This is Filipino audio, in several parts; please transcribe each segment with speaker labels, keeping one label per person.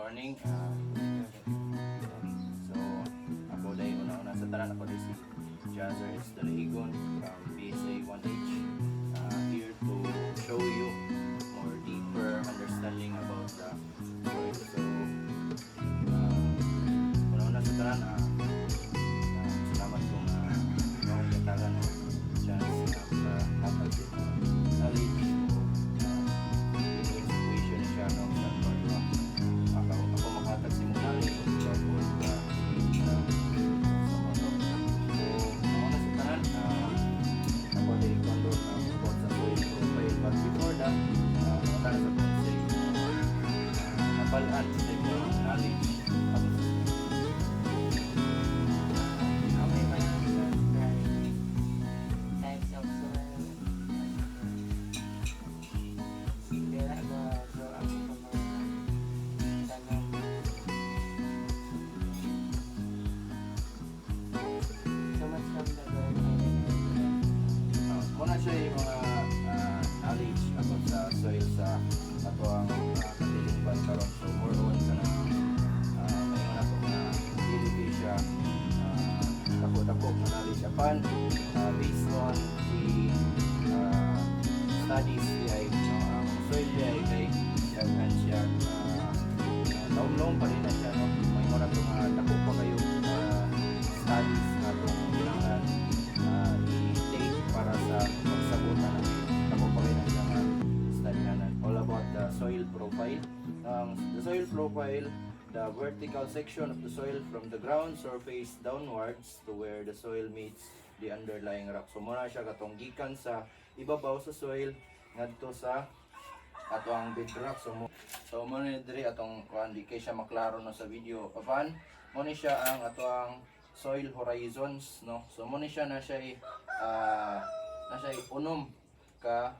Speaker 1: morning. So, ako dahil una-una sa tanan ako si Jazzer is Dalahigon from PSA 1H. Here to show you more deeper understanding about the soil. So, una-una sa tanan, salamat kung mga katagan o chance sa hatag dito. Knowledge situation siya no sa pagwa ako makatag si Munali sa pagwa sa moto. So nauna sa tanan ako din kondo about sa soil profile, but before that nauna sa konsay nabalaan sa yung knowledge about sa
Speaker 2: Okay ba yung types of soil? Kaya ba ang mga tanong? So much from the girl.
Speaker 1: muna siya yung mga knowledge about sa soil sa ato ang katilingban karon. So more on ka na may mga ato mga dili siya dako-dako na knowledge apan based on the studies ay ang soil ay kay daghan siya long pa rin na siya no. May mga ato mga dako pa kayo studies na itong kailangan i-take para sa pagsagutan ng dako pa rin na siya nga studyhanan. All about the soil profile. The soil profile, the vertical section of the soil from the ground surface downwards to where the soil meets the underlying rock. So muna siya katong gikan sa ibabaw sa soil ngadto sa ato ang bedrock. So mo ni diri atong kuan di kay siya maklaro no sa video. Apan mo ni siya ang ato ang soil horizons no. So mo ni siya na siya unom ka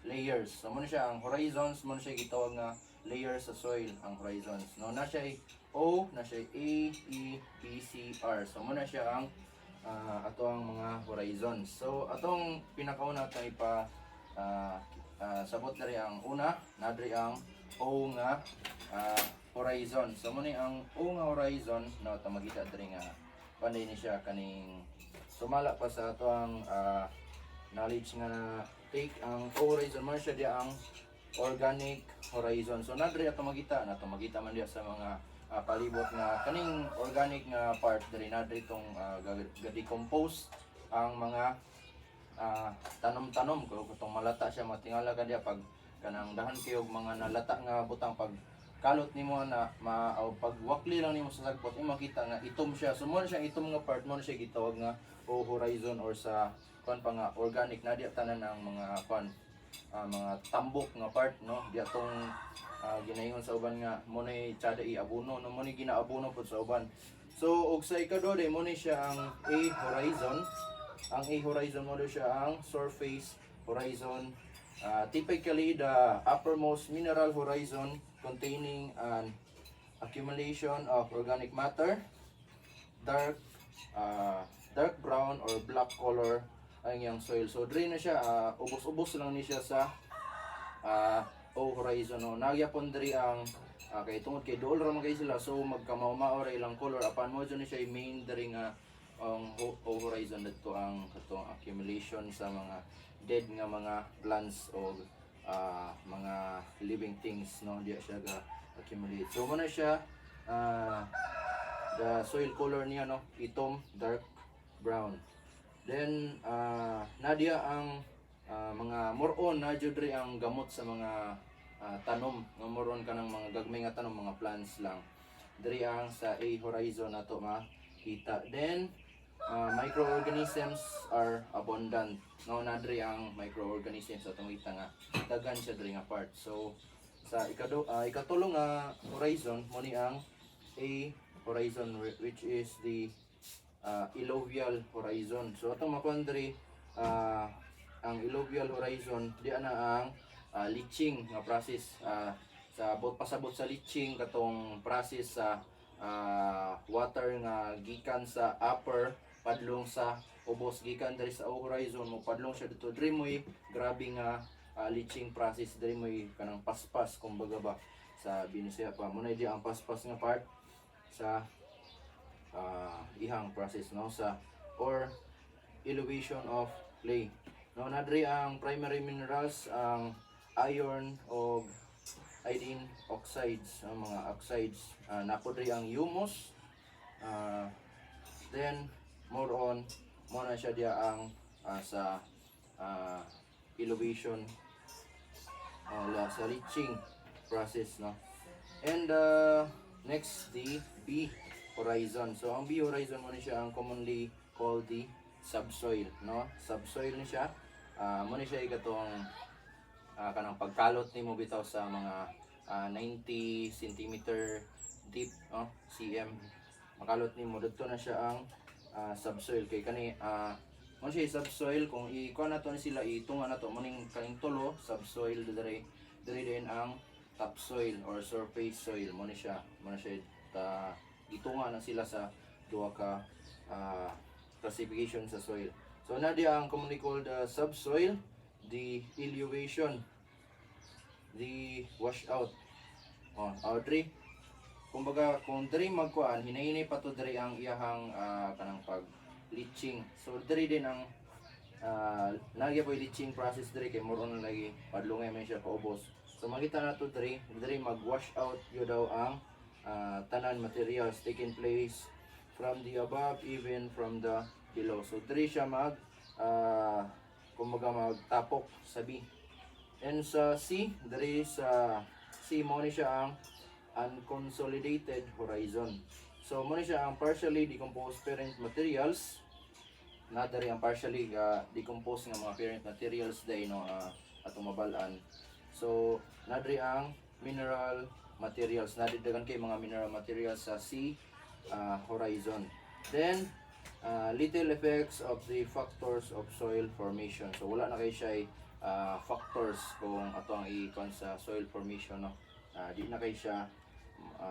Speaker 1: layers. So mo ni siya ang horizons, mo ni siya gitawag nga layers sa soil ang horizons. No na siya O, na siya A, E, B, C, R. So mo na siya ang ato ang mga horizons. So atong pinakauna ta ipa sabot na rin ang una, nadri ang O nga horizon. So muna ang O nga horizon, no, ito magkita rin nga panday ni siya kaning sumala pa sa ito ang knowledge nga na take ang O horizon, muna siya di ang organic horizon. So nadri ito magkita man diya sa mga palibot nga kaning organic nga part diri nadri itong ga-decompose ang mga tanom-tanom kung itong malata siya matingala ka diya pag kanang dahan kayo mga nalata nga butang pag kalot nimo na pag wakli lang nimo sa sagpot makita nga itom siya. So mo na siya itom nga part mo na siya gitawag nga o horizon or sa kuan pa nga organic na diya tanan ang mga kuan mga tambok nga part no diya tong ginaingon sa uban nga mo na tsada iabuno no mo ni ginaabuno pud sa uban. So og sa ikado day mo ni siya ang A horizon. Ang A horizon mo siya ang surface horizon. Typically, the uppermost mineral horizon containing an accumulation of organic matter, dark brown or black color ang iyang soil. So, drain na siya, ubos-ubos lang ni siya sa O horizon. No? Nagyapon diri ang kay tungod kay dool ra man kay sila, so magkamao-mao ra ilang color. Apan mo dyan ni siya main diri nga ang O horizon dito ang katong accumulation sa mga dead nga mga plants o mga living things no diya siya ga accumulate. So mo na siya the soil color niya no itom dark brown. Then nadia ang mga moron na jud ang gamot sa mga tanom nga moron kanang mga gagmay nga tanom mga plants lang diri ang sa A horizon nato makita. Then microorganisms are abundant. No, nadri ang microorganisms atong kita nga daghan siya diri nga part. So sa ikatulong nga horizon mo ni ang A horizon which is the alluvial horizon. So atong makuan diri ang alluvial horizon di ana ang leaching nga process sa pasabot sa leaching katong process sa water nga gikan sa upper padlong sa ubos gikan diri sa horizon mo padlong siya dito diri moy grabe nga leaching process diri moy kanang paspas kumbaga ba sa Binisaya pa. Muna di ang paspas nga part sa ihang process no sa or elevation of clay. No, nadri ang primary minerals ang iron o iodine oxides, ang mga oxides. Napodri ang humus. Then more on mo na siya dia ang sa elevation sa leaching process no. And next the B horizon. So ang B horizon mo ni siya ang commonly called the subsoil no. Subsoil ni siya mo ni siya igatong kanang pagkalot nimo bitaw sa mga 90 cm deep no cm makalot nimo didto na siya ang subsoil kay kani mo siya subsoil kung ikuha na to ni sila itunga na to maning kaning tulo subsoil diri din ang topsoil or surface soil mo ni siya itunga na sila sa duha ka classification sa soil. So na di ang commonly called subsoil, the elevation, the washout. Dre kumbaga kung dre magkuan hinahinay pa to dre ang iyahang kanang pag leaching. So dre din ang nagya po leaching process dre kay more on lagi padlungay man siya paubos. So makita na to dre mag wash out yo daw ang tanan materials taking place from the above even from the below. So dre siya mag kumbaga magtapok sa B. And sa C, dre sa C mo ni siya ang unconsolidated horizon. So mo ni siya ang partially decomposed parent materials. Na dre ang partially decomposed nga mga parent materials day no atong mabalaan. So na dre ang mineral materials. Nadidagan kay mga mineral materials sa C horizon. Then little effects of the factors of soil formation. So wala na kay siya factors kung ato ang i-con sa soil formation no. Di na kay siya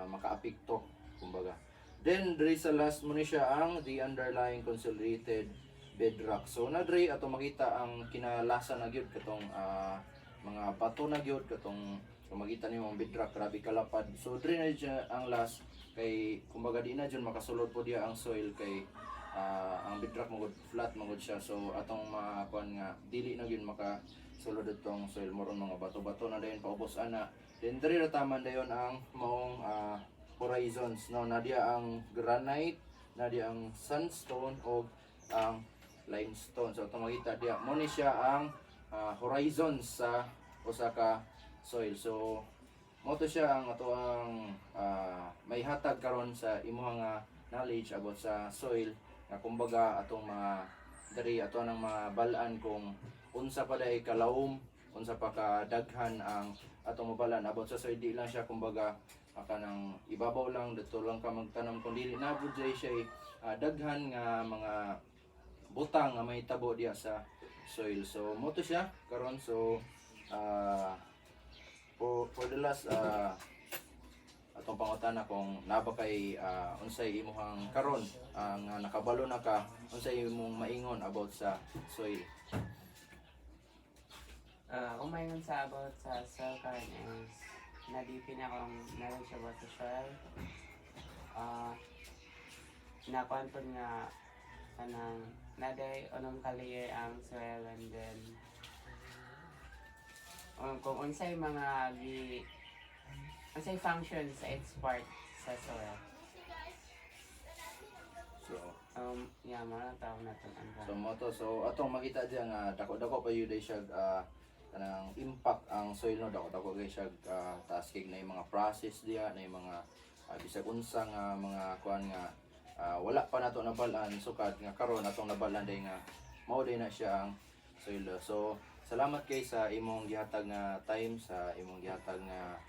Speaker 1: makaapekto kumbaga. Then dre sa last mo ni siya ang the underlying consolidated bedrock. So na dre ato makita ang kinalasa na gyud katong mga bato na gyud katong kung makita niyo ang bedrock grabe kalapad. So dre na siya ang last kay kumbaga di na jud makasulod po diya ang soil kay ang bedrock magud flat magud siya. So atong mga kuan nga dili na gyud makasulod itong soil moron mga bato-bato na dayon paubos ana. Then diri ra taman dayon ang maong horizons no nadia ang granite, nadia ang sandstone o ang limestone. So atong makita diya mo ni siya ang horizons sa usa ka soil. So mo to siya ang ato ang may hatag karon sa imong nga knowledge about sa soil na kumbaga atong mga diri ato nang mga bal-an kung unsa pa day kalawom, unsa pa ka daghan ang atong mabalan about sa soil. Di lang siya kumbaga kanang ibabaw lang dito lang ka magtanom kun dili na pud siya daghan nga mga butang nga may tabo diya sa soil. So mo to siya karon. So for the last atong pangutana kung naba kay unsay imong karon nga nakabalo na ka unsay imong maingon about sa soil.
Speaker 2: Umayon sa about sa soil karon is nadipin akong knowledge about the soil. Nakuan po nga kanang naday unong kalayer ang soil and then kung unsay mga unsay functions sa its part sa soil.
Speaker 1: So
Speaker 2: Yeah, mga tao na ito.
Speaker 1: so mo to. So atong makita diya nga dako-dako pa yun siya kanang impact ang soil no dako-dako kay siya taas kay na yung mga process diya na yung mga bisag unsa nga mga kuan nga wala pa nato nabalan sukad nga karon atong nabalan day nga mao day na siya ang soil. So salamat kay sa imong gihatag nga time, sa imong gihatag nga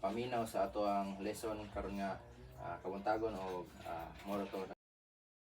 Speaker 1: paminaw sa ato ang lesson karon nga kabuntagon o moro to